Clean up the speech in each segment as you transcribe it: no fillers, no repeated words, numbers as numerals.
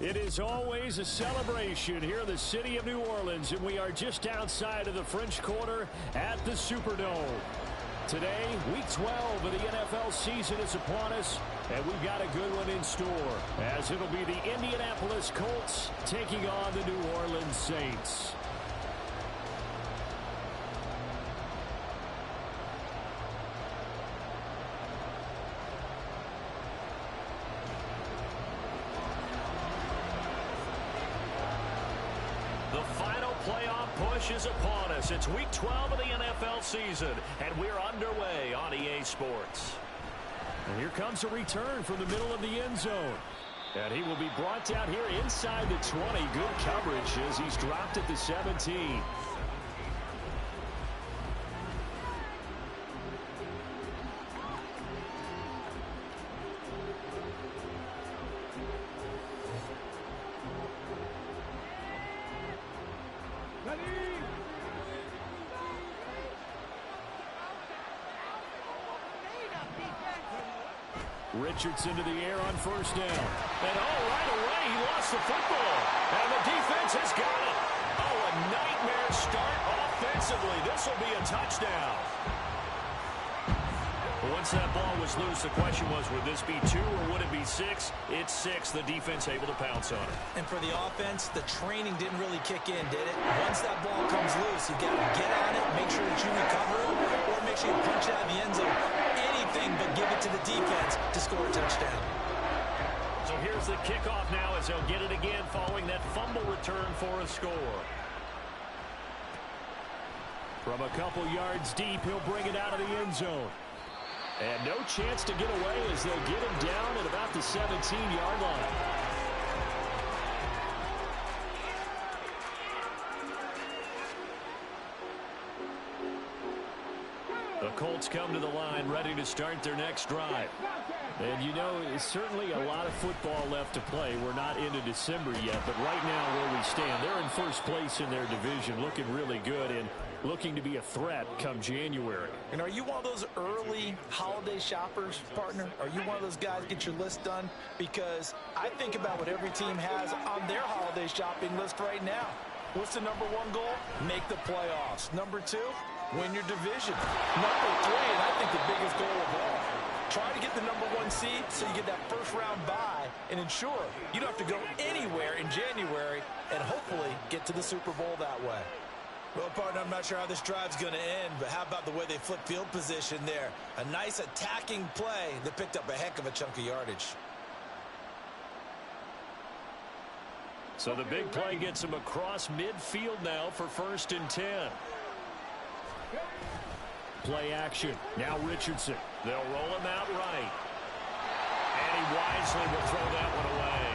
It is always a celebration here in the city of New Orleans, and we are just outside of the French Quarter at the Superdome. Today, Week 12 of the NFL season is upon us, and we've got a good one in store, as it'll be the Indianapolis Colts taking on the New Orleans Saints. The final playoff push is upon us. It's Week 12 of the NFL season, and we're underway on EA Sports. And here comes a return from the middle of the end zone. And he will be brought down here inside the 20. Good coverage as he's dropped at the 17. Richardson to the air on first down. And right away, he lost the football. And the defense has got it. Oh, a nightmare start offensively. This will be a touchdown. But once that ball was loose, the question was, would this be 2 or would it be 6? It's 6. The defense able to pounce on it. And for the offense, the training didn't really kick in, did it? Once that ball comes loose, you got to get on it, make sure that you recover it, or make sure you punch it out of the end zone. Anything but give it to the defense to score a touchdown. So here's the kickoff now as they'll get it again following that fumble return for a score. From a couple yards deep, he'll bring it out of the end zone. And no chance to get away as they'll get him down at about the 17-yard line. The Colts come to the line ready to start their next drive. And you know, certainly a lot of football left to play. We're not into December yet, but right now where we stand, they're in first place in their division, looking really good and looking to be a threat come January. And are you one of those early holiday shoppers, partner? Are you one of those guys get your list done? Because I think about what every team has on their holiday shopping list right now. What's the number 1 goal? Make the playoffs. Number 2, win your division. Number 3, and I think the biggest goal of all, try to get the number 1 seed so you get that first-round bye and ensure you don't have to go anywhere in January and hopefully get to the Super Bowl that way. Well, partner, I'm not sure how this drive's going to end, but how about the way they flip field position there? A nice attacking play that picked up a heck of a chunk of yardage. So the big play gets him across midfield now for 1st and 10. Play action. Now Richardson. They'll roll him out right. And he wisely will throw that one away.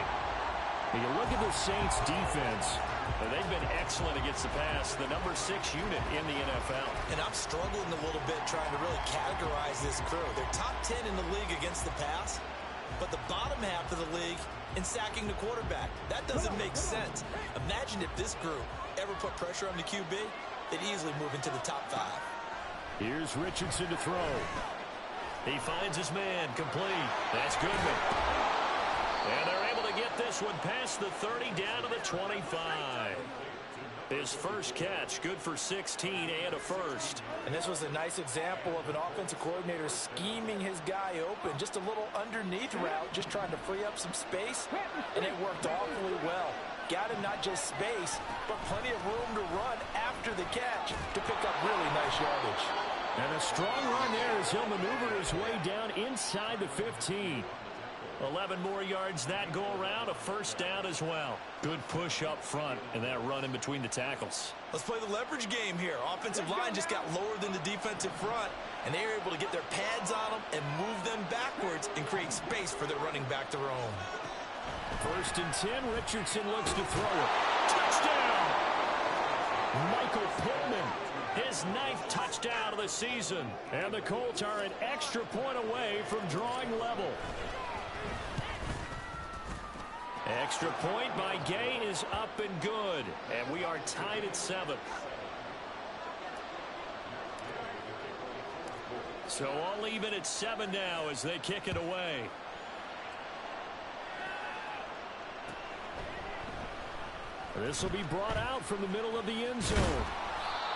When you look at the Saints defense, they've been excellent against the pass, the number 6 unit in the NFL. And I'm struggling a little bit trying to really categorize this crew. They're top 10 in the league against the pass, but the bottom half of the league in sacking the quarterback. That doesn't make sense. Imagine if this group ever put pressure on the QB, they'd easily move into the top 5. Here's Richardson to throw. He finds his man complete. That's Goodman. And they're able to get this one past the 30 down to the 25. His first catch, good for 16 and a first. And this was a nice example of an offensive coordinator scheming his guy open. Just a little underneath route, just trying to free up some space, and it worked awfully well. Got him not just space, but plenty of room to run after the catch to pick up really nice yardage. And a strong run there as he'll maneuver his way down inside the 15. 11 more yards that go around, a first down as well. Good push up front and that run in between the tackles. Let's play the leverage game here. Offensive line just got lower than the defensive front, and they were able to get their pads on them and move them backwards and create space for their running back to roam. 1st and 10, Richardson looks to throw it. Touchdown! Michael Pittman, his 9th touchdown of the season. And the Colts are an extra point away from drawing level. Extra point by Gay is up and good. And we are tied at 7. So all even at 7 now as they kick it away. This will be brought out from the middle of the end zone.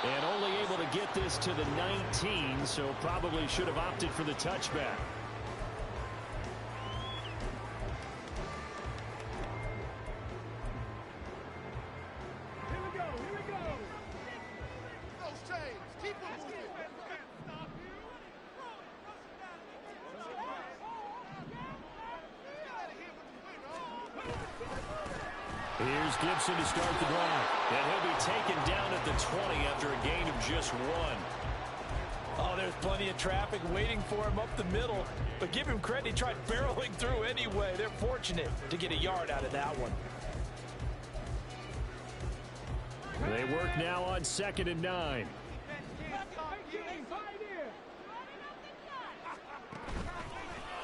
And only able to get this to the 19, so probably should have opted for the touchback. Here's Gibson to start the drive. And he'll be taken down at the 20 after a gain of just 1. Oh, there's plenty of traffic waiting for him up the middle. But give him credit, he tried barreling through anyway. They're fortunate to get a yard out of that one. They work now on 2nd and 9.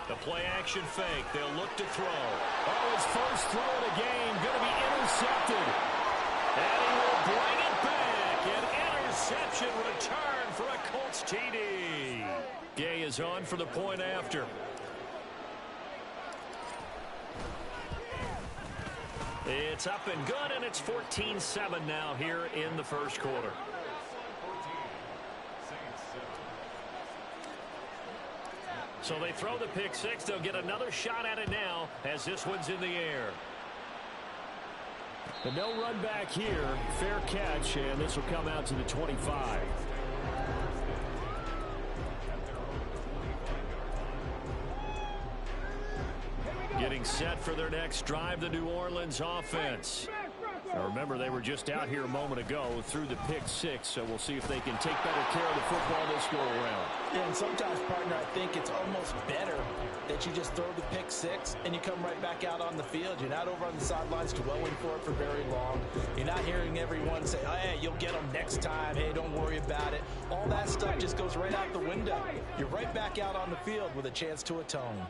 The play-action fake. They'll look to throw. Oh, his first throw of the game going to be intercepted. And he will bring it back. An interception return for a Colts TD. Gay is on for the point after. It's up and good, and it's 14-7 now here in the first quarter. So they throw the pick six. They'll get another shot at it now as this one's in the air. And no run back here. Fair catch, and this will come out to the 25. Getting set for their next drive, the New Orleans offense. Now remember, they were just out here a moment ago through the pick six, so we'll see if they can take better care of the football this go around. Yeah, and sometimes, partner, I think it's almost better that you just throw the pick six and you come right back out on the field. You're not over on the sidelines dwelling for it for very long. You're not hearing everyone say, oh, hey, you'll get them next time. Hey, don't worry about it. All that stuff just goes right out the window. You're right back out on the field with a chance to atone.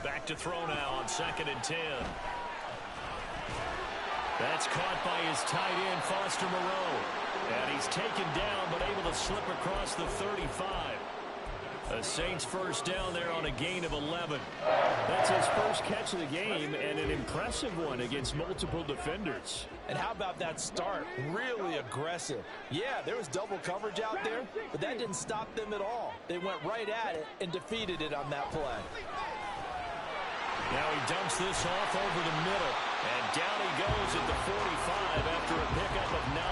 Back to throw now on 2nd and 10. That's caught by his tight end, Foster Moreau. And he's taken down, but able to slip across the 35. The Saints first down there on a gain of 11. That's his first catch of the game, and an impressive one against multiple defenders. And how about that start? Really aggressive. Yeah, there was double coverage out there, but that didn't stop them at all. They went right at it and defeated it on that play. Now he dumps this off over the middle. And down he goes at the 45 after a pickup of 9.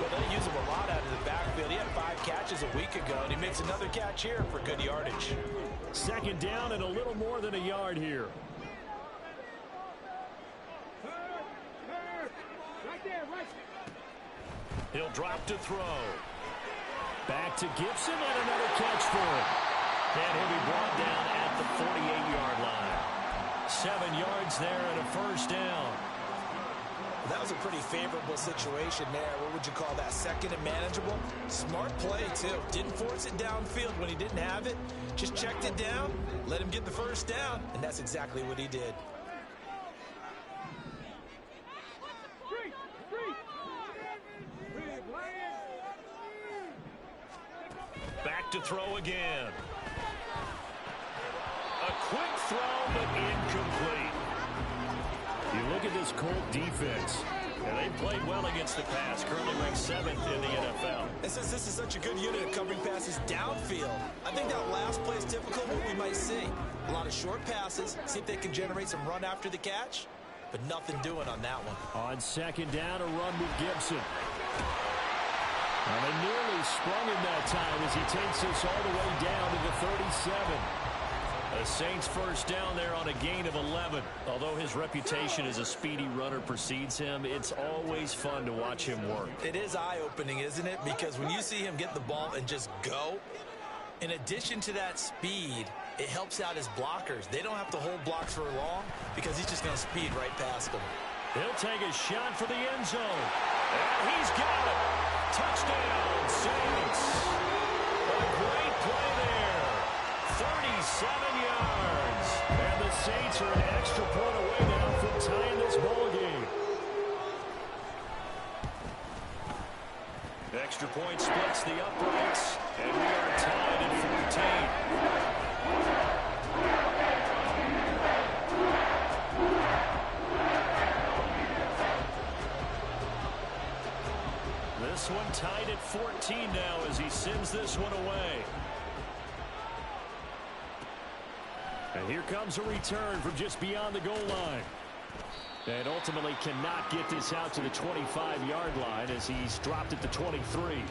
Well, they use him a lot out of the backfield. He had 5 catches a week ago, and he makes another catch here for good yardage. 2nd down and a little more than a yard here. He'll drop to throw. Back to Gibson and another catch for him. And he'll be brought down at the 48-yard line. 7 yards there and a first down. That was a pretty favorable situation there. What would you call that? 2nd and manageable? Smart play, too. Didn't force it downfield when he didn't have it. Just checked it down, let him get the first down, and that's exactly what he did. Back to throw again. A quick throw, but incomplete. You look at this Colt defense. And they've played well against the pass, currently ranked 7th in the NFL. And since this is such a good unit of covering passes downfield, I think that last play is typical of what we might see. A lot of short passes, see if they can generate some run after the catch, but nothing doing on that one. On 2nd down, a run with Gibson. And they nearly sprung him that time as he takes this all the way down to the 37. The Saints first down there on a gain of 11. Although his reputation as a speedy runner precedes him, it's always fun to watch him work. It is eye-opening, isn't it? Because when you see him get the ball and just go, in addition to that speed, it helps out his blockers. They don't have to hold blocks for long because he's just going to speed right past them. He'll take a shot for the end zone. And he's got it. Touchdown, Saints. A great play there. 37 yards. And the Saints are an extra point away now from tying this ball game. Extra point splits the uprights, and we are tied at 14. This one tied at 14 now as he sends this one away. And here comes a return from just beyond the goal line. And ultimately cannot get this out to the 25-yard line as he's dropped it to 23.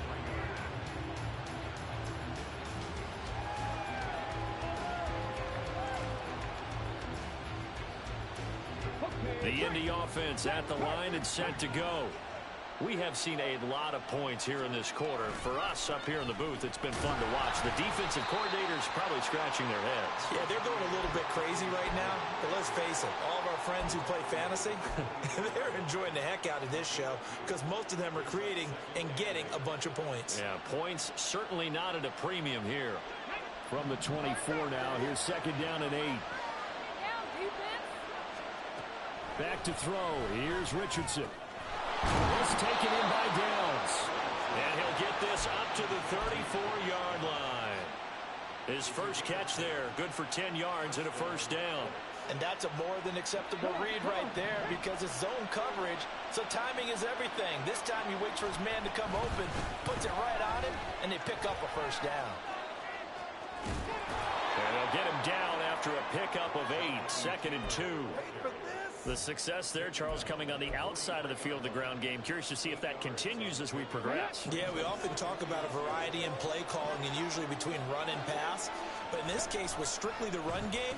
The Indy offense at the line and set to go. We have seen a lot of points here in this quarter. For us up here in the booth, it's been fun to watch. The defensive coordinators probably scratching their heads. Yeah, they're going a little bit crazy right now. But let's face it, all of our friends who play fantasy, they're enjoying the heck out of this show because most of them are creating and getting a bunch of points. Yeah, points certainly not at a premium here. From the 24 now, here's second down and 8. Back to throw. Here's Richardson. It's taken in by Downs. And he'll get this up to the 34-yard line. His first catch there, good for 10 yards and a first down. And that's a more than acceptable read right there because it's zone coverage, so timing is everything. This time he waits for his man to come open, puts it right on him, and they pick up a first down. And they'll get him down after a pickup of 8, 2nd and 2. The success there, Charles, coming on the outside of the field, the ground game. Curious to see if that continues as we progress. Yeah, we often talk about a variety in play calling and usually between run and pass. But in this case, with strictly the run game,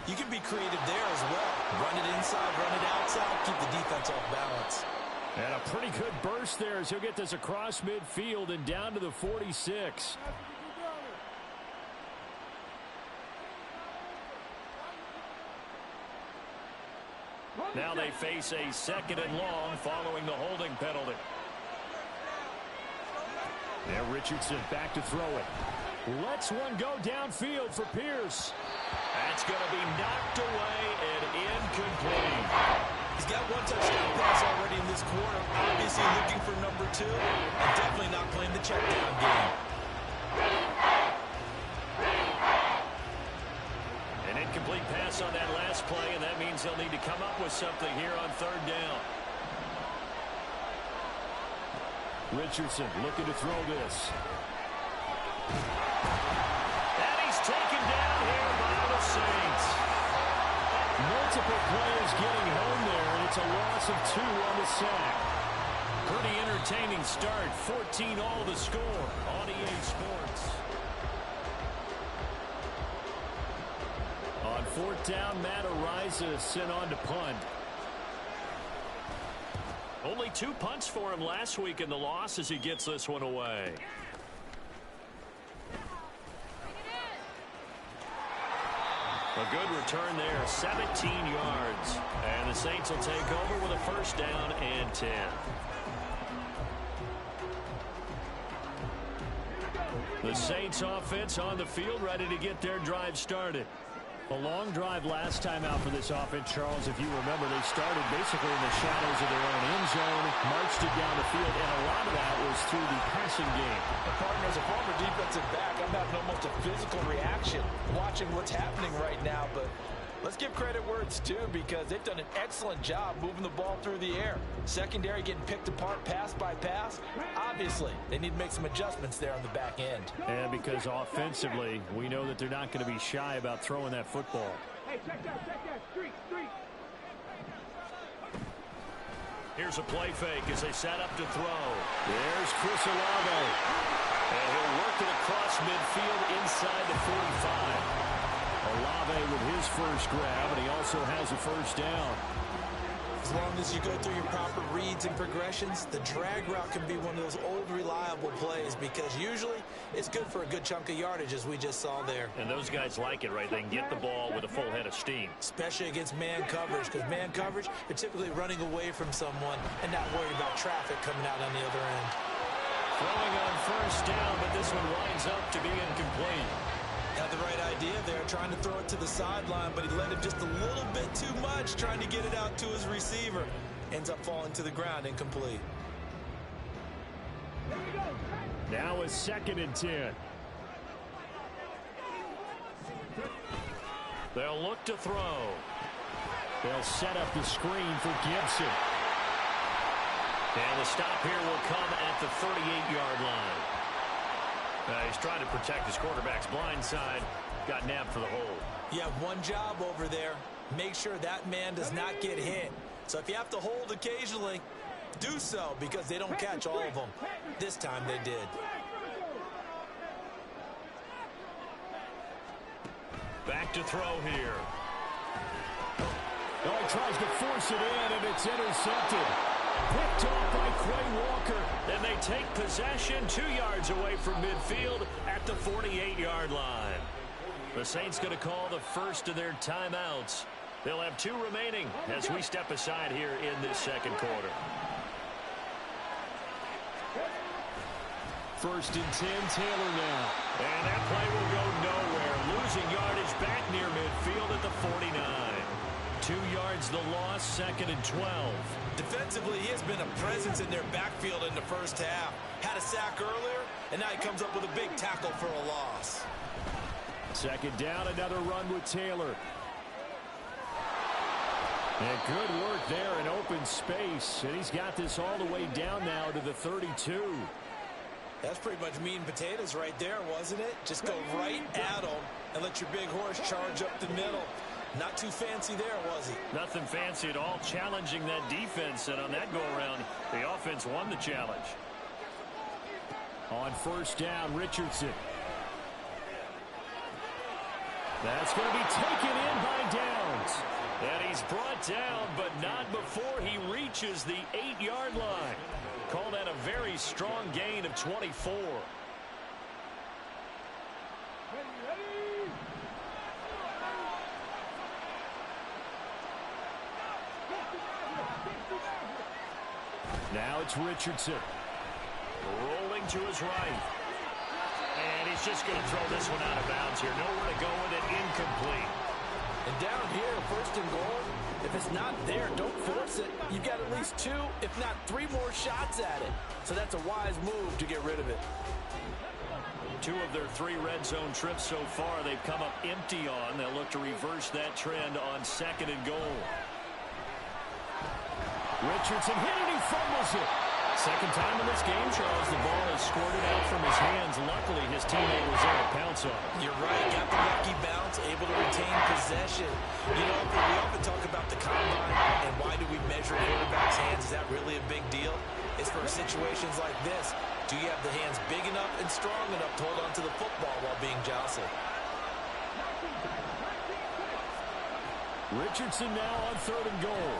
you can be creative there as well. Run it inside, run it outside, keep the defense off balance. And a pretty good burst there as he'll get this across midfield and down to the 46. Now they face a 2nd and long following the holding penalty. There, Richardson back to throw it. Lets one go downfield for Pierce. That's going to be knocked away and incomplete. He's got one touchdown pass already in this quarter. Obviously looking for number 2. And definitely not playing the check down game. An incomplete pass on that last play, and that means they'll need to come up with something here on 3rd down. Richardson looking to throw this. And he's taken down here by the Saints. Multiple players getting home there, and it's a loss of 2 on the sack. Pretty entertaining start. 14 all the score on EA Sports. On 4th down, Matt Ariza sent on to punt. Only 2 punts for him last week in the loss as he gets this one away. A good return there, 17 yards. And the Saints will take over with a first down and 10. The Saints offense on the field, ready to get their drive started. A long drive last time out for this offense, Charles. If you remember, they started basically in the shadows of their own end zone, marched it down the field, and a lot of that was through the passing game. Partner, as a former defensive back, I'm having almost a physical reaction watching what's happening right now, but let's give credit where it's due because they've done an excellent job moving the ball through the air. Secondary getting picked apart pass by pass. Obviously, they need to make some adjustments there on the back end. And because offensively, we know that they're not going to be shy about throwing that football. Hey, check that, street. Here's a play fake as they set up to throw. There's Chris Olave. And he'll work it across midfield inside the 45. Olave with his first grab, and he also has a first down. As long as you go through your proper reads and progressions, the drag route can be one of those old reliable plays because usually it's good for a good chunk of yardage as we just saw there. And those guys like it, right? They can get the ball with a full head of steam. Especially against man coverage because man coverage, they're typically running away from someone and not worried about traffic coming out on the other end. Throwing on first down, but this one winds up to be incomplete. Had the right idea there, trying to throw it to the sideline, but he let him just a little bit too much, trying to get it out to his receiver. Ends up falling to the ground, incomplete. Here we go. Now a 2nd and 10. They'll look to throw. They'll set up the screen for Gibson. And the stop here will come at the 38-yard line. He's trying to protect his quarterback's blind side. Got nabbed for the hold. You have one job over there. Make sure that man does not get hit. So if you have to hold occasionally, do so, because they don't catch all of them. This time they did. Back to throw here. Oh, he tries to force it in, and it's intercepted. Picked off by Quay Walker. Then they take possession 2 yards away from midfield at the 48-yard line. The Saints going to call the first of their timeouts. They'll have 2 remaining as we step aside here in this second quarter. 1st and 10, Taylor now. And that play will go nowhere. Losing yardage back near midfield at the 49. 2 yards the loss, 2nd and 12. Defensively, he has been a presence in their backfield in the first half. Had a sack earlier, and now he comes up with a big tackle for a loss. 2nd down, another run with Taylor. And good work there in open space. And he's got this all the way down now to the 32. That's pretty much meat and potatoes right there, wasn't it? Just go right at him and let your big horse charge up the middle. Not too fancy there, was he? Nothing fancy at all, challenging that defense. And on that go-around, the offense won the challenge. On 1st down, Richardson. That's going to be taken in by Downs. And he's brought down, but not before he reaches the 8-yard line. Call that a very strong gain of 24. Now it's Richardson. Rolling to his right. And he's just going to throw this one out of bounds here. Nowhere to go with it. Incomplete. And down here, 1st and goal, if it's not there, don't force it. You've got at least 2, if not 3 more shots at it. So that's a wise move to get rid of it. 2 of their 3 red zone trips so far, they've come up empty on. They'll look to reverse that trend on 2nd and goal. Richardson hit it, he fumbles it. Second time in this game, Charles, the ball is squirted out from his hands. Luckily, his teammate was there to pounce on it. You're right. Got the lucky bounce, able to retain possession. You know, we often talk about the combine and why do we measure quarterbacks' hands. Is that really a big deal? It's for situations like this. Do you have the hands big enough and strong enough to hold on to the football while being jostled? Richardson now on 3rd and goal.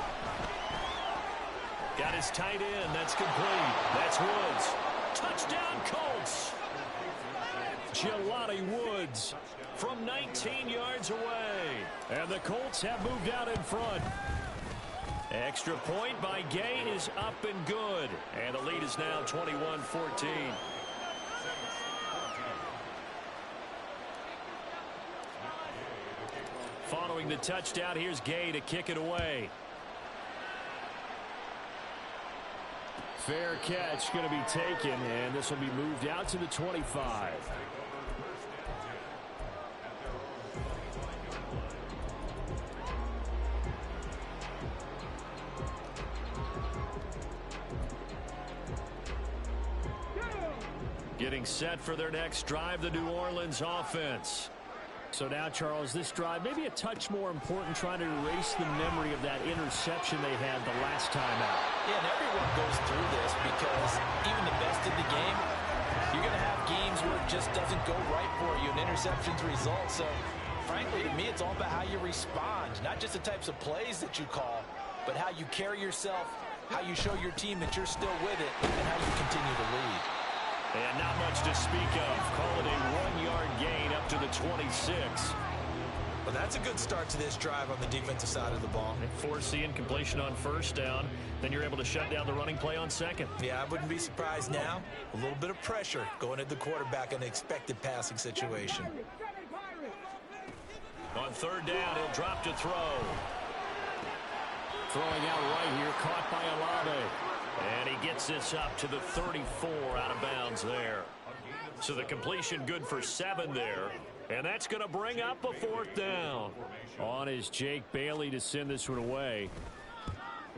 Got his tight end. That's complete. That's Woods. Touchdown, Colts. Jelani Woods from 19 yards away. And the Colts have moved out in front. Extra point by Gay is up and good. And the lead is now 21-14. Following the touchdown, here's Gay to kick it away. Fair catch going to be taken, and this will be moved out to the 25. Getting set for their next drive, the New Orleans offense. So now, Charles, this drive may be a touch more important, trying to erase the memory of that interception they had the last time out. Yeah, and everyone goes through this because even the best in the game, you're going to have games where it just doesn't go right for you, and interceptions result. So, frankly, to me, it's all about how you respond, not just the types of plays that you call, but how you carry yourself, how you show your team that you're still with it, and how you continue to lead. And not much to speak of. Call it a 1-yard gain up to the 26. Well, that's a good start to this drive on the defensive side of the ball. Force the incompletion on 1st down. Then you're able to shut down the running play on 2nd. Yeah, I wouldn't be surprised now. A little bit of pressure going at the quarterback in an expected passing situation. On 3rd down, he'll drop to throw. Throwing out right here, caught by Olave. And he gets this up to the 34 out of bounds there. So the completion good for 7 there. And that's going to bring up a 4th down. On is Jake Bailey to send this one away.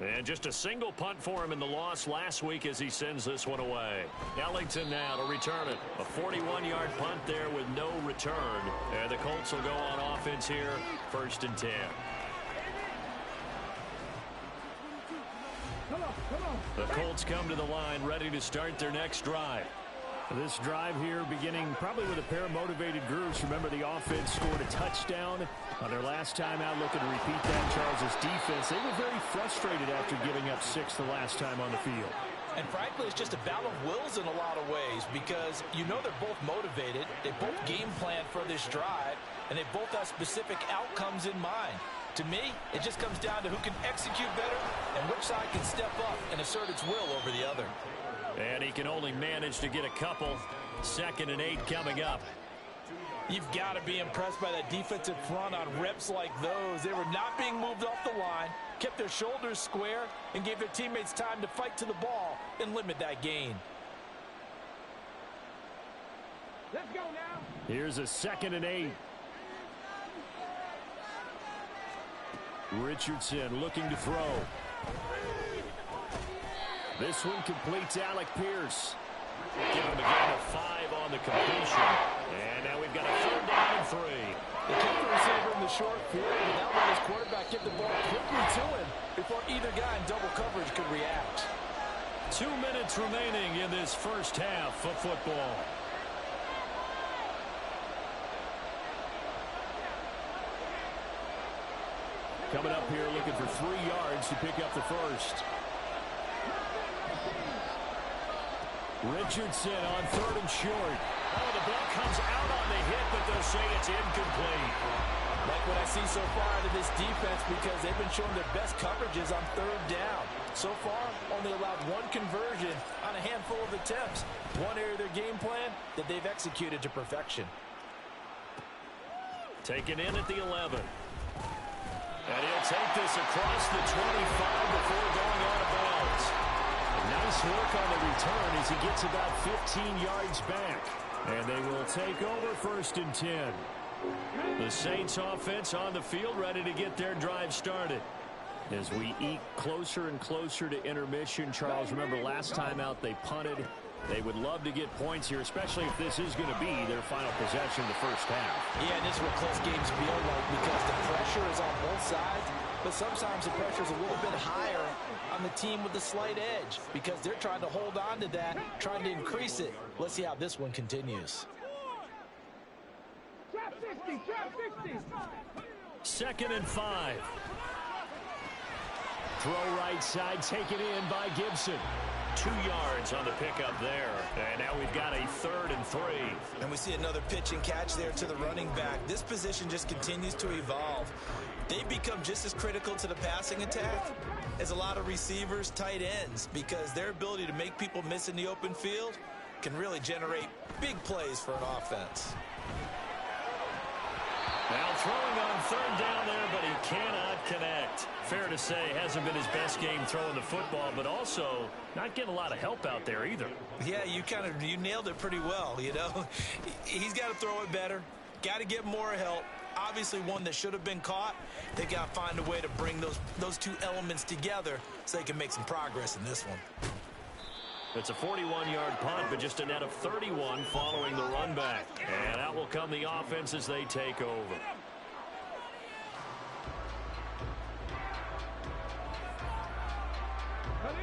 And just a single punt for him in the loss last week as he sends this one away. Ellington now to return it. A 41-yard punt there with no return. And the Colts will go on offense here, 1st and 10. The Colts come to the line ready to start their next drive. This drive here beginning probably with a pair of motivated groups. Remember, the offense scored a touchdown on their last time out. Looking to repeat that. Charles' defense, they were very frustrated after giving up 6 the last time on the field. And frankly, it's just a battle of wills in a lot of ways because you know they're both motivated. They both game plan for this drive, and they both have specific outcomes in mind. To me, it just comes down to who can execute better and which side can step up and assert its will over the other. And he can only manage to get a couple. 2nd and 8 coming up. You've got to be impressed by that defensive front on reps like those. They were not being moved off the line, kept their shoulders square, and gave their teammates time to fight to the ball and limit that gain. Let's go now. Here's a 2nd and 8. Richardson looking to throw. This one completes Alec Pierce. Give him a gain of 5 on the completion. And now we've got a 3rd down and 3. They kept the receiver in the short field, and now let his quarterback get the ball quickly to him before either guy in double coverage could react. 2 minutes remaining in this first half of football. Coming up here looking for 3 yards to pick up the first. Richardson on 3rd and short. Oh, the ball comes out on the hit, but they'll say it's incomplete. Like what I see so far out of this defense because they've been showing their best coverages on 3rd down. So far, only allowed 1 conversion on a handful of attempts. One area of their game plan that they've executed to perfection. Taken in at the 11. And he'll take this across the 25 before going out of bounds. Nice work on the return as he gets about 15 yards back. And they will take over 1st and 10. The Saints offense on the field ready to get their drive started. As we eke closer and closer to intermission, Charles, remember last time out they punted. They would love to get points here, especially if this is going to be their final possession in the first half. Yeah, and this is what close games feel like because the pressure is on both sides, but sometimes the pressure is a little bit higher on the team with the slight edge because they're trying to hold on to that, trying to increase it. Let's see how this one continues. Trap 60, trap 60. 2nd and 5. Throw right side, taken in by Gibson. 2 yards on the pickup there. And now we've got a 3rd and 3. And we see another pitch and catch there to the running back. This position just continues to evolve. They become just as critical to the passing attack as a lot of receivers, tight ends, because their ability to make people miss in the open field can really generate big plays for an offense. Now throwing on 3rd down there, but he cannot connect. Fair to say, hasn't been his best game throwing the football, but also not getting a lot of help out there either. Yeah, you nailed it pretty well, you know. He's got to throw it better, got to get more help. Obviously one that should have been caught. They got to find a way to bring those 2 elements together so they can make some progress in this one. It's a 41-yard punt, but just a net of 31 following the run back. And out will come the offense as they take over.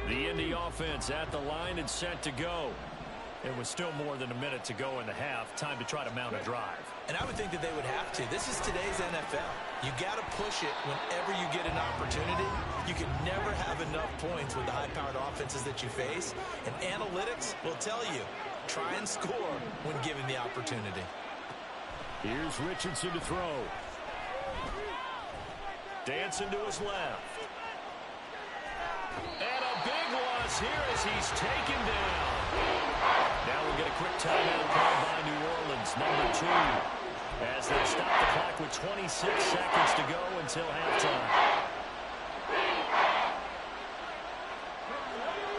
The Indy offense at the line and set to go. It was still more than a minute to go in the half. Time to try to mount a drive. And I would think that they would have to. This is today's NFL. You got to push it whenever you get an opportunity. You can never have enough points with the high-powered offenses that you face. And analytics will tell you, try and score when given the opportunity. Here's Richardson to throw. Dancing to his left. And a big loss here as he's taken down. Now we'll get a quick timeout called by New Orleans, number 2. As they stop the clock with 26 seconds to go until halftime.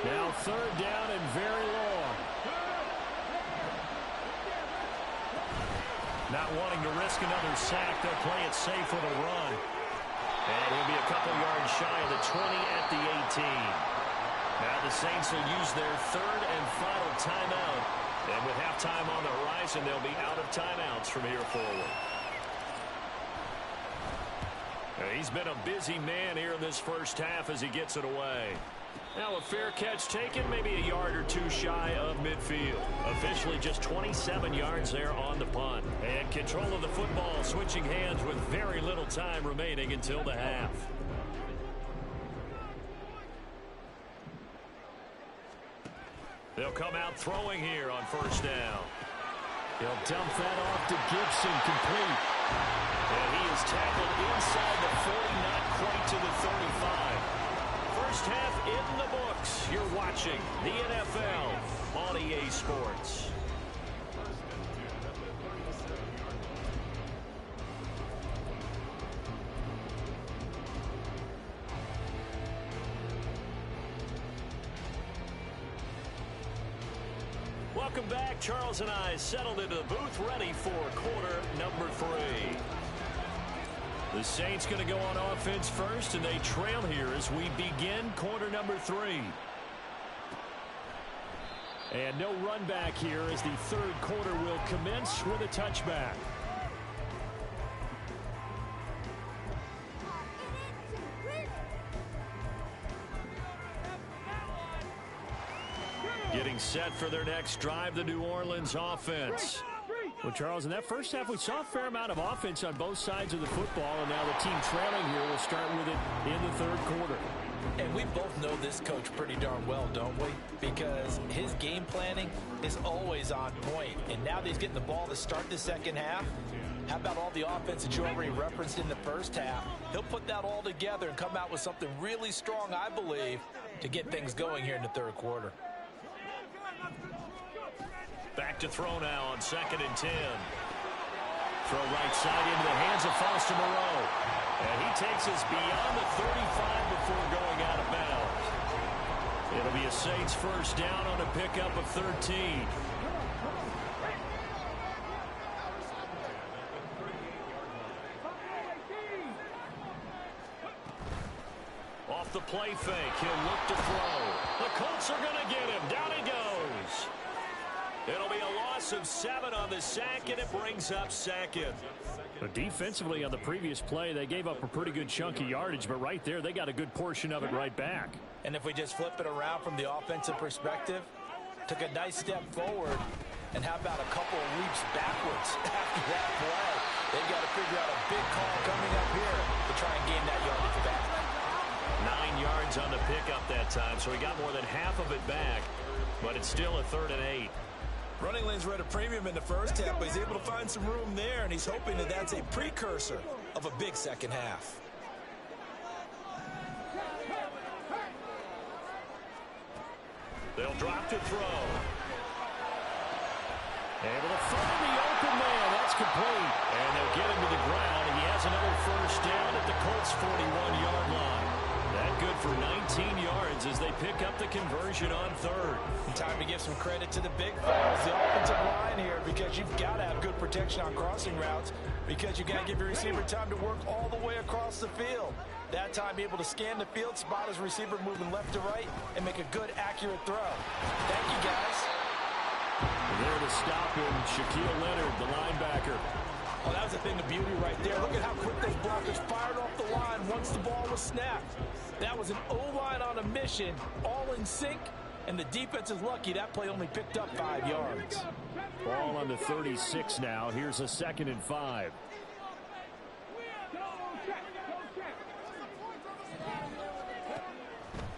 Now third down and very long. Not wanting to risk another sack, they'll play it safe with a run. And he'll be a couple yards shy of the 20 at the 18. Now the Saints will use their third and final timeout. And with halftime on the horizon, they'll be out of timeouts from here forward. He's been a busy man here in this first half as he gets it away. Now a fair catch taken, maybe a yard or two shy of midfield. Officially just 27 yards there on the punt. And control of the football switching hands with very little time remaining until the half. They'll come out throwing here on first down. He'll dump that off to Gibson, complete. And he is tackled inside the 40, not quite to the 35. First half in the books. You're watching the NFL on EA Sports. Welcome back. Charles and I settled into the booth, ready for quarter number 3. The Saints going to go on offense first, and they trail here as we begin quarter number 3. And no run back here as the third quarter will commence with a touchback. Getting set for their next drive, the New Orleans offense. Well, Charles, in that first half, we saw a fair amount of offense on both sides of the football, and now the team trailing here will start with it in the third quarter. And we both know this coach pretty darn well, don't we? Because his game planning is always on point. And now that he's getting the ball to start the second half, how about all the offense that you already referenced in the first half? He'll put that all together and come out with something really strong, I believe, to get things going here in the third quarter. Back to throw now on 2nd and 10. Throw right side into the hands of Foster Moreau. And he takes us beyond the 35 before going out of bounds. It'll be a Saints first down on a pickup of 13. Off the play fake, he'll look to throw. The Colts are going to get him. Down he goes. It'll be a loss of 7 on the sack, and it brings up 2nd. But defensively on the previous play, they gave up a pretty good chunk of yardage, but right there, they got a good portion of it right back. And if we just flip it around from the offensive perspective, took a nice step forward, and how about a couple of leaps backwards after that play? They've got to figure out a big call coming up here to try and gain that yardage back. 9 yards on the pickup that time, so he got more than half of it back, but it's still a 3rd and 8. Running lanes were at a premium in the first half, but he's able to find some room there, and he's hoping that that's a precursor of a big second half. They'll drop to throw. Able to find the open man. That's complete. And they'll get him to the ground. He has another first down at the Colts' 41-yard line. That good for 19 yards as they pick up the conversion on 3rd. Time to give some credit to the big fellas, the offensive line here, because you've got to have good protection on crossing routes, because you've got to give your receiver time to work all the way across the field. That time, be able to scan the field, spot his receiver moving left to right, and make a good, accurate throw. Thank you, guys. There to stop him, Shaquille Leonard, the linebacker. Oh, that was a thing of beauty right there. Look at how quick those blockers fired off the line once the ball was snapped. That was an O-line on a mission, all in sync, and the defense is lucky that play only picked up 5 yards. Ball on the 36 now. Here's a 2nd and 5.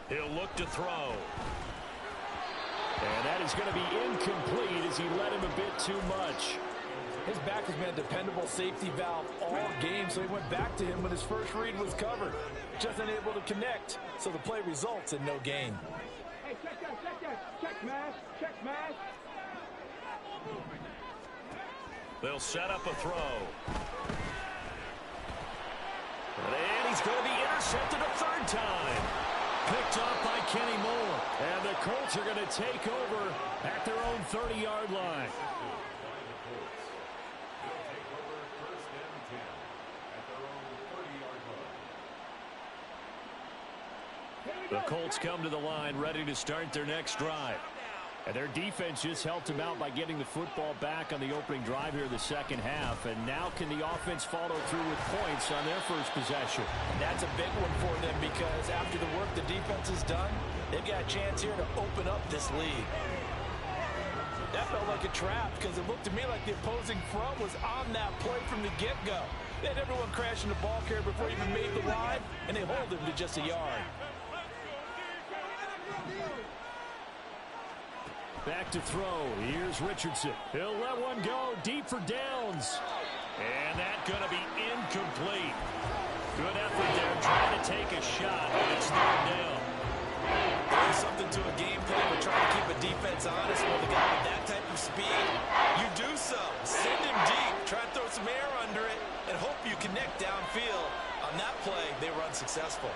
He'll look to throw. And that is going to be incomplete as he led him a bit too much. His back has been a dependable safety valve all game, so he went back to him when his first read was covered. Just unable to connect, so the play results in no gain. Hey, check that. Check, man. Check, man. They'll set up a throw. And he's going to be intercepted a 3rd time. picked off by Kenny Moore. And the Colts are going to take over at their own 30-yard line. The Colts come to the line ready to start their next drive. And their defense just helped them out by getting the football back on the opening drive here in the second half. And now can the offense follow through with points on their first possession? That's a big one for them because after the work the defense has done, they've got a chance here to open up this lead. That felt like a trap because it looked to me like the opposing front was on that play from the get-go. They had everyone crashing the ball carrier before he even made the line, and they hold him to just a yard. Back to throw. Here's Richardson. He'll let one go deep for downs. And that's going to be incomplete. Good effort there trying to take a shot, but it's third down. There's something to a game plan with trying to keep a defense honest. With a guy with that type of speed, you do so. Send him deep. Try to throw some air under it and hope you connect downfield. On that play, they were unsuccessful.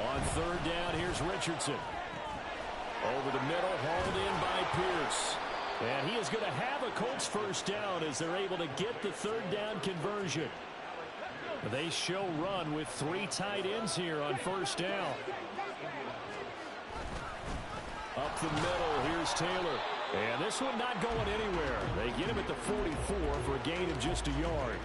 On third down, here's Richardson. Over the middle, hauled in by Pierce. And he is going to have a Colts first down as they're able to get the third down conversion. They show run with 3 tight ends here on first down. Up the middle, here's Taylor. And this one not going anywhere. They get him at the 44 for a gain of just a yard.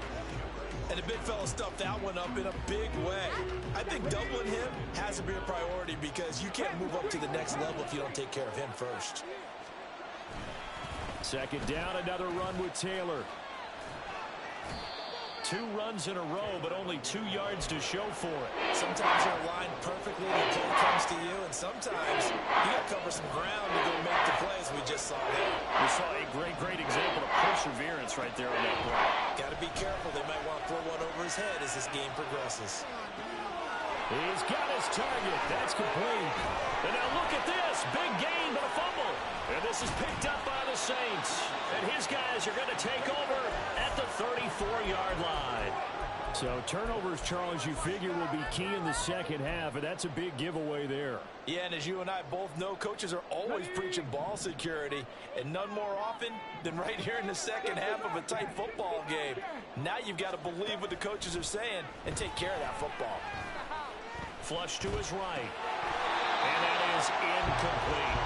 And the big fella stuffed that one up in a big way. I think doubling him has to be a priority because you can't move up to the next level if you don't take care of him first. Second down, another run with Taylor. 2 runs in a row, but only 2 yards to show for it. Sometimes you're aligned perfectly and the play comes to you, and sometimes you got to cover some ground to go make the plays we just saw there. We saw a great example of perseverance right there on that play. Got to be careful. They might want to throw one over his head as this game progresses. He's got his target. That's complete. And now look at this. Big gain, but a fumble. And this is picked up by the Saints. And his guys are going to take over at the 34-yard line. So turnovers, Charles, you figure will be key in the second half, and that's a big giveaway there. Yeah, and as you and I both know, coaches are always preaching ball security, and none more often than right here in the second half of a tight football game. Now you've got to believe what the coaches are saying and take care of that football. Flush to his right. And that is incomplete.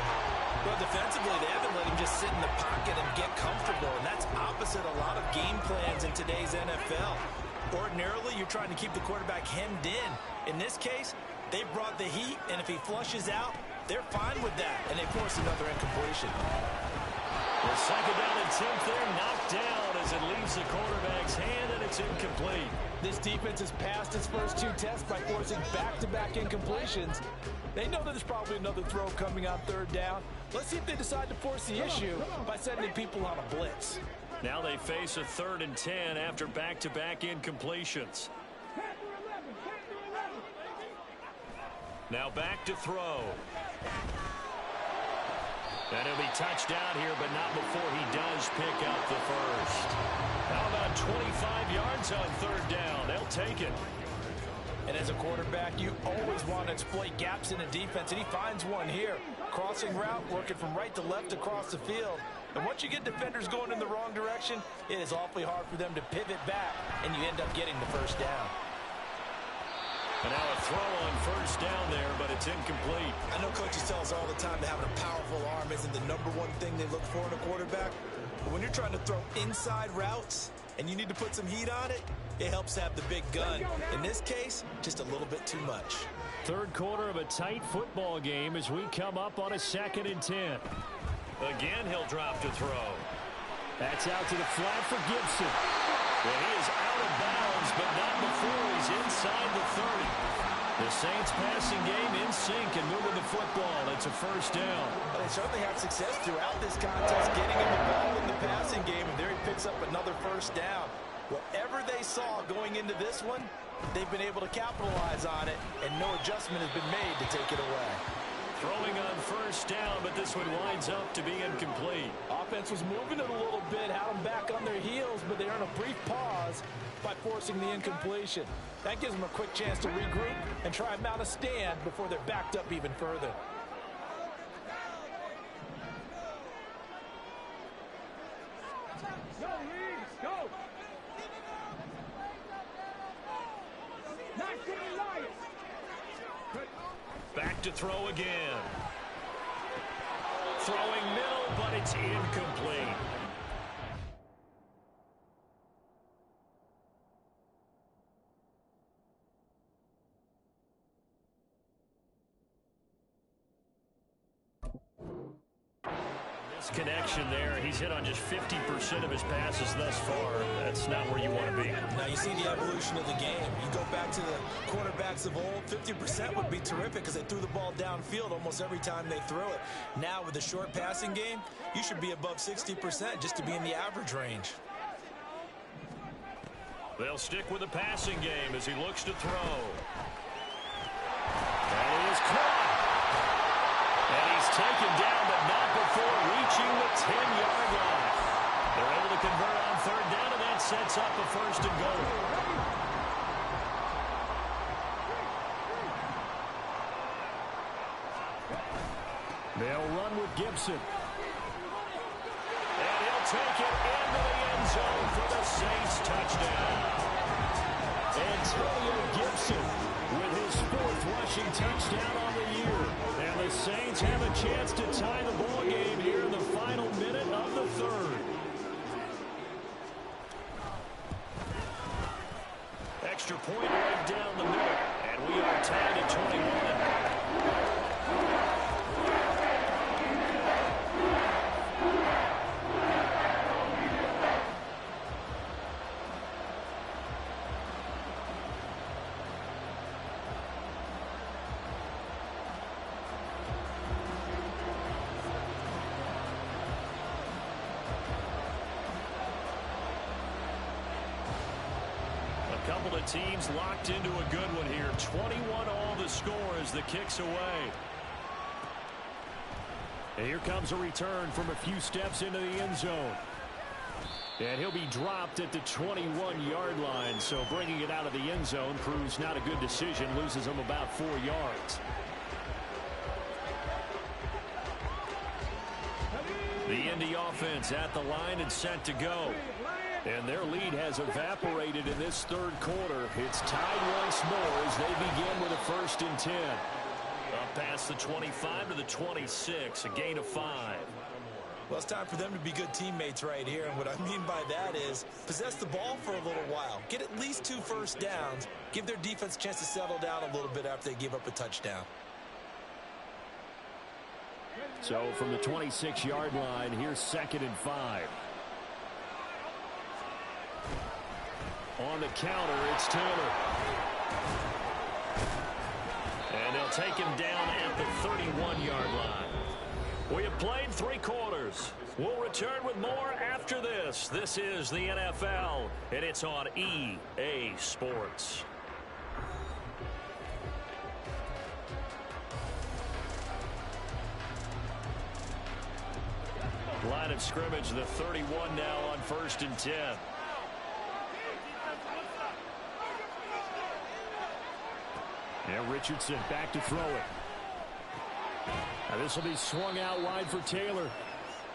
Well, defensively, they haven't let him just sit in the pocket and get comfortable, and that's opposite a lot of game plans in today's NFL. Ordinarily, you're trying to keep the quarterback hemmed in. In this case, they brought the heat, and if he flushes out, they're fine with that, and they force another incompletion. The second down and 10th there, knocked down as it leaves the quarterback's hand, and it's incomplete. This defense has passed its first 2 tests by forcing back-to-back incompletions. They know that there's probably another throw coming on third down. Let's see if they decide to force the issue by sending people on a blitz. Now they face a 3rd and 10 after back-to-back incompletions. Now back to throw. And he'll be touched down here, but not before he does pick up the first. How about 25 yards on third down? They'll take it. And as a quarterback, you always want to exploit gaps in the defense, and he finds one here. Crossing route, working from right to left across the field. And once you get defenders going in the wrong direction, it is awfully hard for them to pivot back, and you end up getting the first down. And now a throw on first down there, but it's incomplete. I know coaches tell us all the time that having a powerful arm isn't the #1 thing they look for in a quarterback. But when you're trying to throw inside routes and you need to put some heat on it, it helps to have the big gun. In this case, just a little bit too much. Third quarter of a tight football game as we come up on a 2nd and 10. Again, he'll drop to throw. That's out to the flat for Gibson. Well, he is out of bounds, but not before he's inside the 30. The Saints passing game in sync and moving the football. It's a first down. Well, they certainly had success throughout this contest, getting him the ball in the passing game, and there he picks up another first down. Whatever they saw going into this one, they've been able to capitalize on it, and no adjustment has been made to take it away. Throwing on first down, but this one winds up to be incomplete. Offense was moving it a little bit, had them back on their heels, but they earned a brief pause by forcing the incompletion. That gives them a quick chance to regroup and try and mount a stand before they're backed up even further. Go, Reeves, go! Nice to the Lions! Back to throw again. Throwing middle, but it's incomplete. Connection there. He's hit on just 50% of his passes thus far. That's not where you want to be. Now you see the evolution of the game. You go back to the quarterbacks of old, 50% would be terrific because they threw the ball downfield almost every time they threw it. Now with the short passing game, you should be above 60% just to be in the average range. They'll stick with the passing game as he looks to throw. And he is caught. And he's taken down, but not before reaching the 10-yard line. They're able to convert on third down, and that sets up a first and goal. They'll run with Gibson. And he'll take it into the end zone for the Saints touchdown. Antonio Gibson with his 4th rushing touchdown on the year. And the Saints have a chance to tie the ball game here in the final minute of the 3rd. Extra point right down the middle. And we are tied at 21. Couple of teams locked into a good one here. 21 all the score as the kick's away. And here comes a return from a few steps into the end zone. And he'll be dropped at the 21-yard line. So bringing it out of the end zone proves not a good decision. Loses him about 4 yards. The Indy offense at the line and set to go. And their lead has evaporated in this 3rd quarter. It's tied once more as they begin with a 1st and 10. Up past the 25 to the 26, a gain of 5. Well, it's time for them to be good teammates right here. And what I mean by that is possess the ball for a little while. Get at least 2 first downs. Give their defense a chance to settle down a little bit after they give up a touchdown. So from the 26-yard line, here's 2nd and 5. On the counter, it's Taylor. And they'll take him down at the 31-yard line. We have played 3 quarters. We'll return with more after this. This is the NFL, and it's on EA Sports. Line of scrimmage, the 31 now on 1st and 10. And Richardson back to throw it. Now this will be swung out wide for Taylor.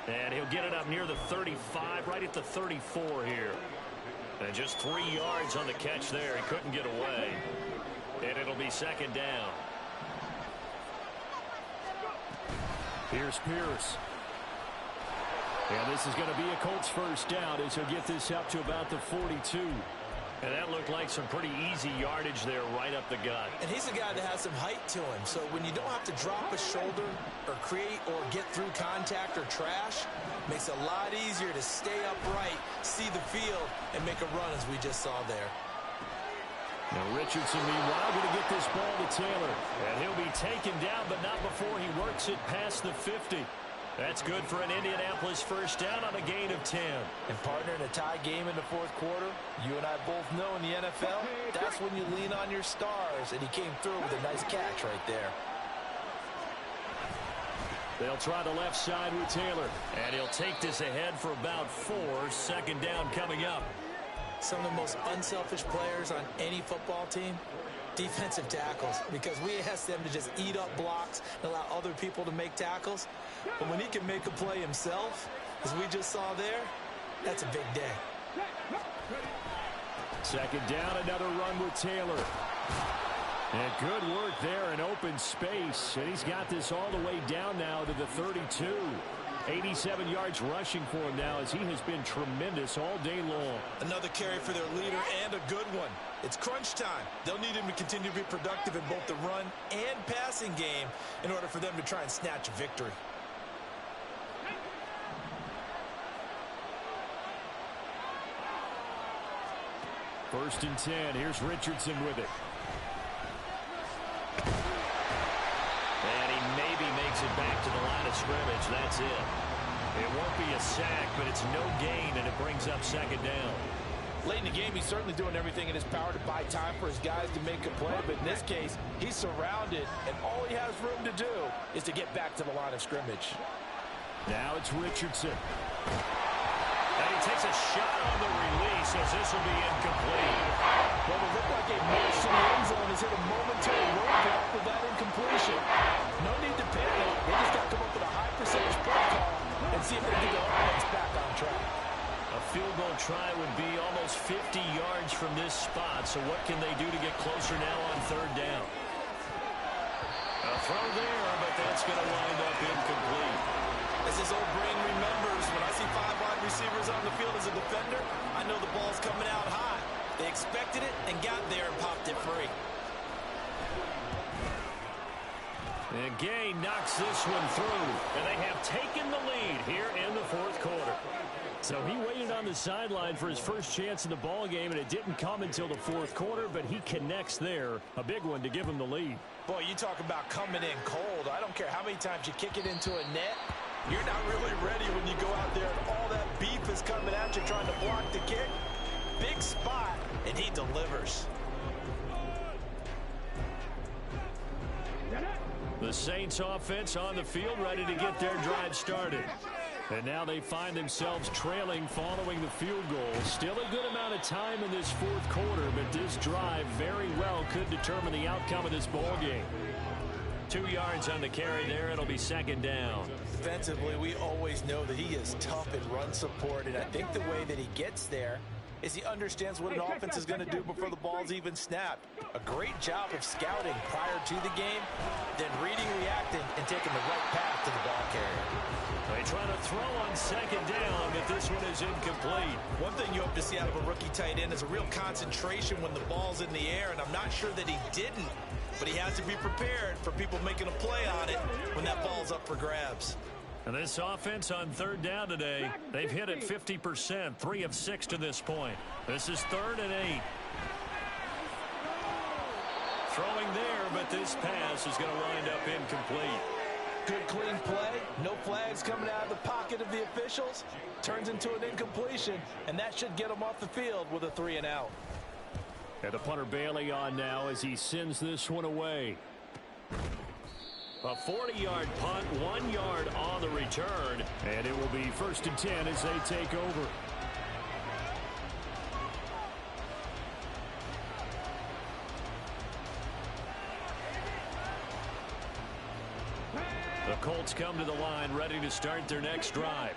And he'll get it up near the 35, right at the 34 here. And just 3 yards on the catch there. He couldn't get away. And it'll be 2nd down. Here's Pierce. And this is going to be a Colts 1st down as he'll get this up to about the 42. And that looked like some pretty easy yardage there right up the gut. And he's a guy that has some height to him. So when you don't have to drop a shoulder or create or get through contact or trash, makes it a lot easier to stay upright, see the field, and make a run as we just saw there. Now Richardson, meanwhile, going to get this ball to Taylor. And he'll be taken down, but not before he works it past the 50. That's good for an Indianapolis 1st down on a gain of 10. And partner, in a tie game in the 4th quarter, you and I both know in the NFL, that's when you lean on your stars. And he came through with a nice catch right there. They'll try the left side with Taylor. And he'll take this ahead for about 4. Second down coming up. Some of the most unselfish players on any football team, defensive tackles, because we ask them to just eat up blocks and allow other people to make tackles. But when he can make a play himself, as we just saw there, that's a big day. Second down, another run with Taylor. And good work there in open space. And he's got this all the way down now to the 32. 87 yards rushing for him now as he has been tremendous all day long. Another carry for their leader and a good one. It's crunch time. They'll need him to continue to be productive in both the run and passing game in order for them to try and snatch a victory. First and 10. Here's Richardson with it. And he maybe makes it back to the line of scrimmage. That's it. It won't be a sack, but it's no gain, and it brings up second down. Late in the game, he's certainly doing everything in his power to buy time for his guys to make a play. But in this case, he's surrounded, and all he has room to do is to get back to the line of scrimmage. Now it's Richardson. And he takes a shot on the release as this will be incomplete. Well, it looked like a march to the end zone has hit a momentary roadblock with that incompletion. No need to panic. They just got to come up with a high percentage play call and see if they can get their offense back on track. A field goal try would be almost 50 yards from this spot, so what can they do to get closer now on third down? A throw there, but that's going to wind up incomplete. As his old brain remembers, when I see 5 wide receivers on the field as a defender, I know the ball's coming out high. They expected it and got there and popped it free. And Gay knocks this one through, and they have taken the lead here in the fourth quarter. So he waited on the sideline for his first chance in the ball game, and it didn't come until the fourth quarter, but he connects there. A big one to give him the lead. Boy, you talk about coming in cold. I don't care how many times you kick it into a net. You're not really ready when you go out there and all that beef is coming at you trying to block the kick. Big spot, and he delivers. The Saints offense on the field ready to get their drive started. And now they find themselves trailing following the field goal. Still a good amount of time in this fourth quarter, but this drive very well could determine the outcome of this ball game. 2 yards on the carry there. It'll be second down. Defensively, we always know that he is tough in run support, and I think the way that he gets there is he understands what an offense is going to do before the ball's even snapped. A great job of scouting prior to the game, then reading, reacting, and taking the right path to the ball carrier. They try to throw on second down, but this one is incomplete. One thing you hope to see out of a rookie tight end is a real concentration when the ball's in the air, and I'm not sure that he didn't, but he has to be prepared for people making a play on it when that ball's up for grabs. And this offense on third down today, they've hit it 50%, 3 of 6 to this point. This is 3rd and 8. Throwing there, but this pass is going to wind up incomplete. Good clean play, no flags coming out of the pocket of the officials. Turns into an incompletion, and that should get him off the field with a 3 and out. And the punter Bailey on now as he sends this one away. A 40-yard punt, 1 yard on the return. And it will be 1st and 10 as they take over. The Colts come to the line ready to start their next drive.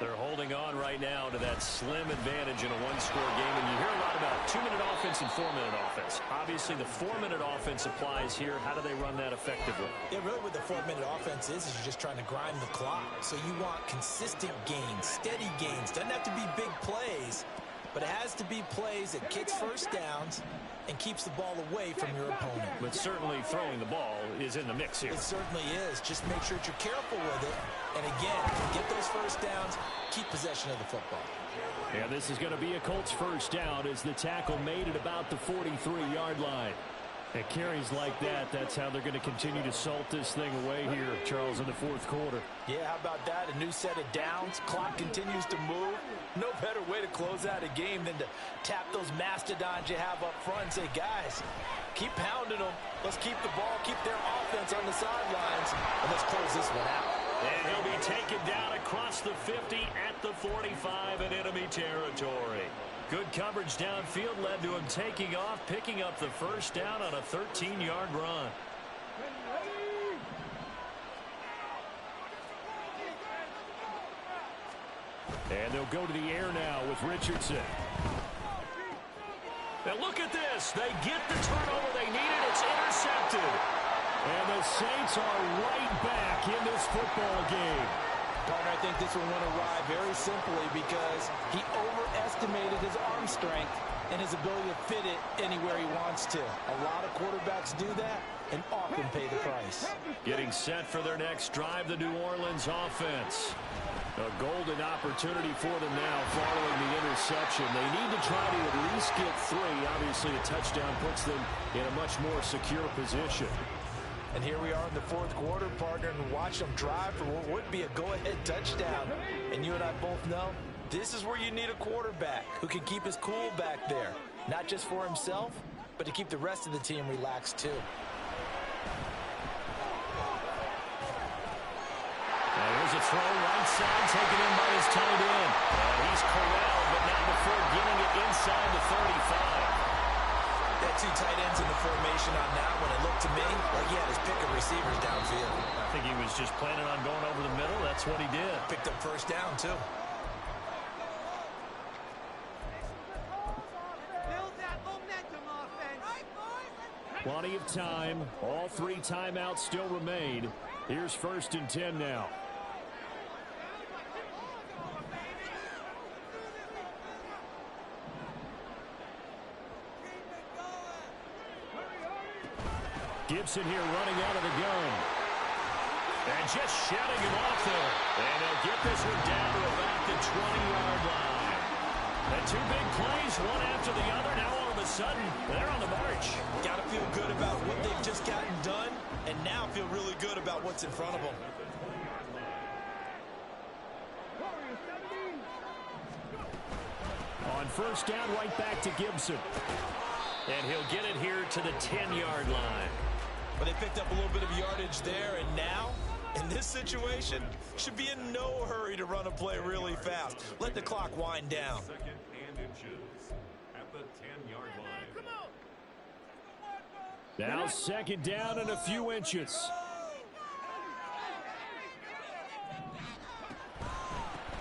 They're holding on right now to that slim advantage in a one-score game. And you hear a lot about 2-minute offense and 4-minute offense. Obviously, the 4-minute offense applies here. How do they run that effectively? Yeah, really what the 4-minute offense is you're just trying to grind the clock. So you want consistent gains, steady gains. Doesn't have to be big plays, but it has to be plays that gets first downs and keeps the ball away from your opponent. But certainly throwing the ball is in the mix here. It certainly is. Just make sure that you're careful with it. And again, get those first downs, keep possession of the football. Yeah, this is going to be a Colts first down as the tackle made at about the 43-yard line. At carries like that, that's how they're going to continue to salt this thing away here, Charles, in the fourth quarter. Yeah, how about that? A new set of downs. Clock continues to move. No better way to close out a game than to tap those mastodons you have up front and say, guys, keep pounding them. Let's keep the ball, keep their offense on the sidelines, and let's close this one out. And he'll be taken down across the 50 at the 45 in enemy territory. Good coverage downfield led to him taking off, picking up the first down on a 13-yard run. And they'll go to the air now with Richardson. Now look at this. They get the turnover they needed. It's intercepted. And the Saints are right back in this football game. Partner, I think this one went awry very simply because he overestimated his arm strength and his ability to fit it anywhere he wants to. A lot of quarterbacks do that and often pay the price. Getting set for their next drive, the New Orleans offense. A golden opportunity for them now following the interception. They need to try to at least get 3. Obviously, a touchdown puts them in a much more secure position. And here we are in the fourth quarter, partner, and watch them drive for what would be a go-ahead touchdown. And you and I both know this is where you need a quarterback who can keep his cool back there. Not just for himself, but to keep the rest of the team relaxed too. Here's a throw right side, taken in by his tight end. He's corralled, but not before getting it inside the 35. Had 2 tight ends in the formation on that one. It looked to me like he had his pick of receivers downfield. I think he was just planning on going over the middle. That's what he did. Picked up first down, too. Build that momentum offense. Right, boys? Plenty of time. All 3 timeouts still remain. Here's 1st and 10 now. Gibson here running out of the gun. And just shutting him off there. And they'll get this one down to about the 20-yard line. And 2 big plays, one after the other. Now all of a sudden, they're on the march. Got to feel good about what they've just gotten done, and now feel really good about what's in front of them. On first down, right back to Gibson. And he'll get it here to the 10-yard line. But they picked up a little bit of yardage there, and now, in this situation, should be in no hurry to run a play really fast. Let the clock wind down. 2nd and inches at the 10-yard line. Now 2nd down and a few inches.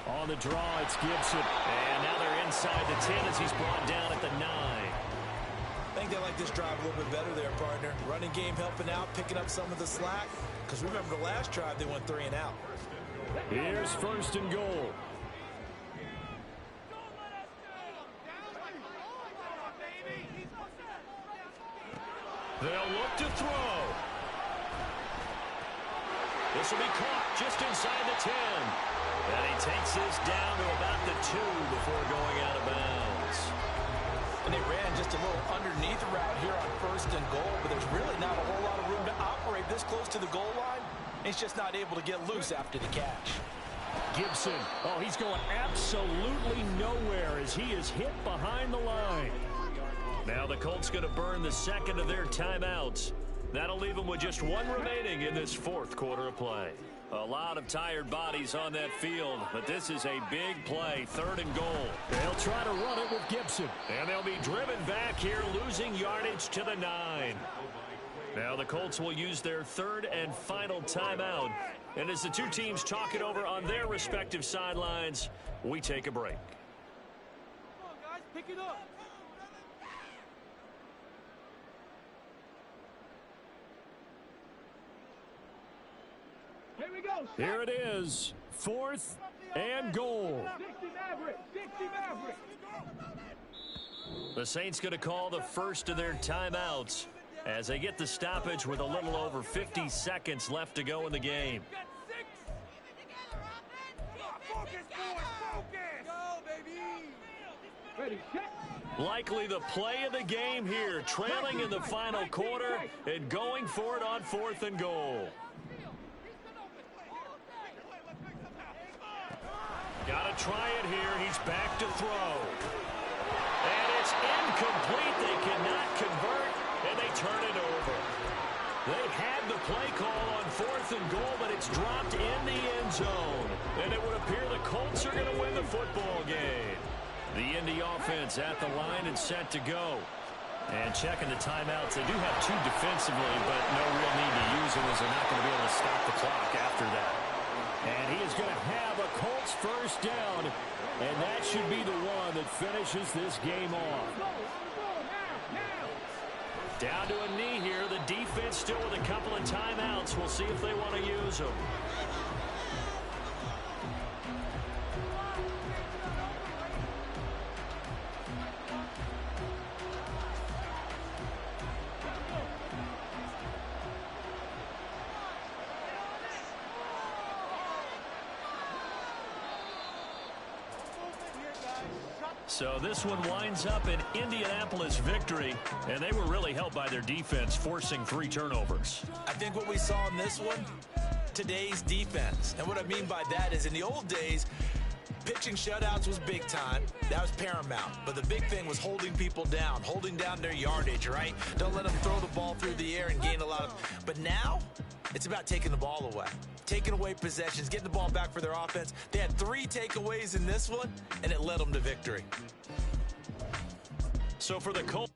On the draw, it's Gibson. And now they're inside the 10 as he's brought down at the 9. I think they like this drive a little bit better there, partner. Running game helping out, picking up some of the slack. Because remember the last drive, they went 3 and out. Here's 1st and goal. They'll look to throw. This will be caught just inside the 10. And he takes this down to about the 2 before going out of bounds. And they ran just a little underneath route here on 1st and goal, but there's really not a whole lot of room to operate this close to the goal line. He's just not able to get loose after the catch. Gibson, oh, he's going absolutely nowhere as he is hit behind the line. Now the Colts going to burn the 2nd of their timeouts. That'll leave them with just 1 remaining in this 4th quarter of play. A lot of tired bodies on that field, but this is a big play, 3rd and goal. They'll try to run it with Gibson. And they'll be driven back here, losing yardage to the 9. Now the Colts will use their 3rd and final timeout. And as the 2 teams talk it over on their respective sidelines, we take a break. Come on, guys, pick it up. Here we go. Here it is, 4th and goal. 60 Maverick. 60 Maverick. The Saints going to call the first of their timeouts as they get the stoppage with a little over 50 seconds left to go in the game. Focus, boys, focus. Go, baby. Ready, check. Likely the play of the game here, trailing in the final quarter and going for it on 4th and goal. Got to try it here. He's back to throw. And it's incomplete. They cannot convert, and they turn it over. They had the play call on 4th and goal, but it's dropped in the end zone. And it would appear the Colts are going to win the football game. The Indy offense at the line and set to go. And checking the timeouts. They do have 2 defensively, but no real need to use them as they're not going to be able to stop the clock after that. And he is going to have a Colts first down, and that should be the one that finishes this game off. Down to a knee here. The defense still with a couple of timeouts. We'll see if they want to use them. So this one winds up an Indianapolis victory, and they were really helped by their defense, forcing 3 turnovers. I think what we saw in this one, today's defense. And what I mean by that is in the old days, pitching shutouts was big time. That was paramount. But the big thing was holding people down, holding down their yardage, right? Don't let them throw the ball through the air and gain a lot of... But now, it's about taking the ball away. Taking away possessions, getting the ball back for their offense. They had 3 takeaways in this one, and it led them to victory. So for the Colts...